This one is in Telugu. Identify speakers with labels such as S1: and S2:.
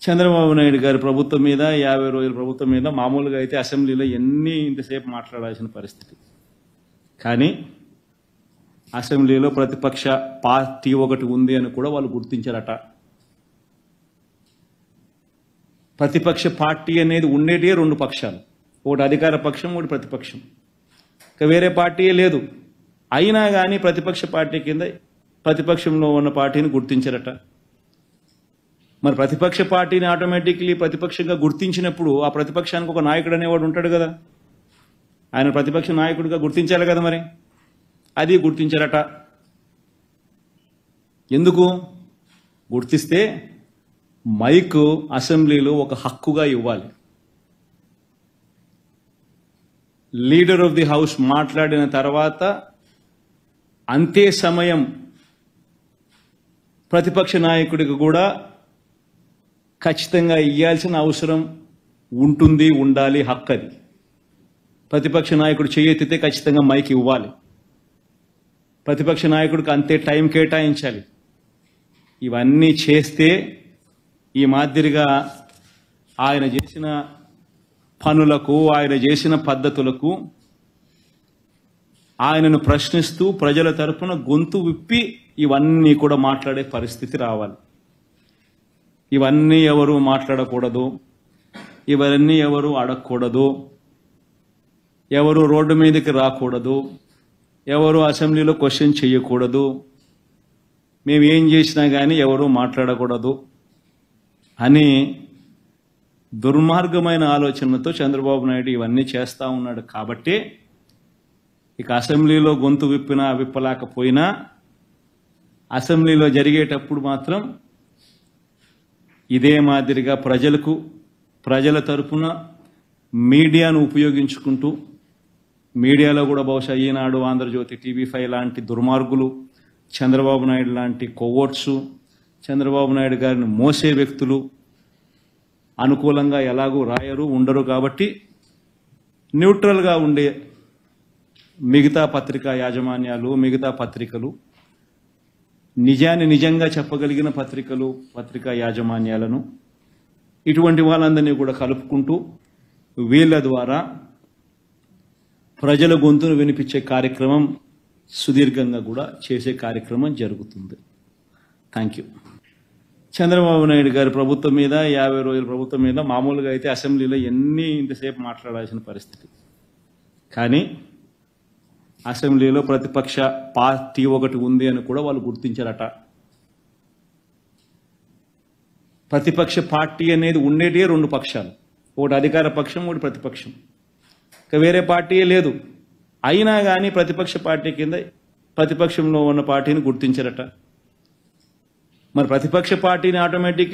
S1: చంద్రబాబు నాయుడు గారి ప్రభుత్వం మీద 50 రోజుల ప్రభుత్వం మీద మామూలుగా అయితే అసెంబ్లీలో ఇంతసేపు మాట్లాడాల్సిన పరిస్థితి. కానీ అసెంబ్లీలో ప్రతిపక్ష పార్టీ ఒకటి ఉంది అని కూడా వాళ్ళు గుర్తించారట. ప్రతిపక్ష పార్టీ అనేది ఉండేటే రెండు పక్షాలు, ఒకటి అధికార పక్షం, ఒకటి ప్రతిపక్షం. ఇక వేరే పార్టీయే లేదు. అయినా కానీ ప్రతిపక్ష పార్టీ కింద ప్రతిపక్షంలో ఉన్న పార్టీని గుర్తించారట. మరి ప్రతిపక్ష పార్టీని ఆటోమేటిక్లీ ప్రతిపక్షంగా గుర్తించినప్పుడు ఆ ప్రతిపక్షానికి ఒక నాయకుడు అనేవాడు ఉంటాడు కదా, ఆయన ప్రతిపక్ష నాయకుడిగా గుర్తించాలి కదా. మరి అది గుర్తించారట. ఎందుకు గుర్తిస్తే మైక్ అసెంబ్లీలో ఒక హక్కుగా ఇవ్వాలి. లీడర్ ఆఫ్ ది హౌస్ మాట్లాడిన తర్వాత అంతే సమయం ప్రతిపక్ష నాయకుడికి కూడా ఖచ్చితంగా ఇవ్వాల్సిన అవసరం ఉంటుంది, ఉండాలి, హక్కు అది. ప్రతిపక్ష నాయకుడు చేయెత్తితే ఖచ్చితంగా మైక్ ఇవ్వాలి. ప్రతిపక్ష నాయకుడికి అంతే టైం కేటాయించాలి. ఇవన్నీ చేస్తే ఈ మాదిరిగా ఆయన చేసిన పనులకు, ఆయన చేసిన పద్ధతులకు ఆయనను ప్రశ్నిస్తూ ప్రజల తరపున గొంతు విప్పి ఇవన్నీ కూడా మాట్లాడే పరిస్థితి రావాలి. ఇవన్నీ ఎవరు మాట్లాడకూడదు, ఇవన్నీ ఎవరు అడగకూడదు, ఎవరు రోడ్డు మీదకి రాకూడదు, ఎవరు అసెంబ్లీలో క్వశ్చన్ చేయకూడదు, మేము ఏం చేసినా కానీ ఎవరు మాట్లాడకూడదు అని దుర్మార్గమైన ఆలోచనలతో చంద్రబాబు నాయుడు ఇవన్నీ చేస్తూ ఉన్నాడు. కాబట్టి ఇక అసెంబ్లీలో గొంతు విప్పినా విప్పలేకపోయినా అసెంబ్లీలో జరిగేటప్పుడు మాత్రం ఇదే మాదిరిగా ప్రజల తరపున మీడియాను ఉపయోగించుకుంటూ, మీడియాలో కూడా బహుశా ఈనాడు, ఆంధ్రజ్యోతి, TV5 లాంటి దుర్మార్గులు, చంద్రబాబు నాయుడు లాంటి కొవ్వొట్సు, చంద్రబాబు నాయుడు గారిని మోసే వ్యక్తులు అనుకూలంగా ఎలాగూ రాయరు, ఉండరు. కాబట్టి న్యూట్రల్గా ఉండే మిగతా పత్రికా యాజమాన్యాలు, మిగతా పత్రికలు, నిజాన్ని నిజంగా చెప్పగలిగిన పత్రికా యాజమాన్యాలను, ఇటువంటి వాళ్ళందరినీ కూడా కలుపుకుంటూ వీళ్ళ ద్వారా ప్రజల గొంతును వినిపించే కార్యక్రమం సుదీర్ఘంగా కూడా చేసే కార్యక్రమం జరుగుతుంది. Thank you. చంద్రబాబు నాయుడు గారి ప్రభుత్వం మీద 50 రోజుల ప్రభుత్వం మీద మామూలుగా అయితే అసెంబ్లీలో ఇంతసేపు మాట్లాడాల్సిన పరిస్థితి. కానీ అసెంబ్లీలో ప్రతిపక్ష పార్టీ ఒకటి ఉంది అని కూడా వాళ్ళు గుర్తించారట. ప్రతిపక్ష పార్టీ అనేది ఉండేటే రెండు పక్షాలు, ఒకటి అధికార పక్షం, ఒకటి ప్రతిపక్షం. ఇక వేరే పార్టీయే లేదు. అయినా కానీ ప్రతిపక్ష పార్టీ కింద ప్రతిపక్షంలో ఉన్న పార్టీని గుర్తించారట. మరి ప్రతిపక్ష పార్టీని ఆటోమేటిక్లీ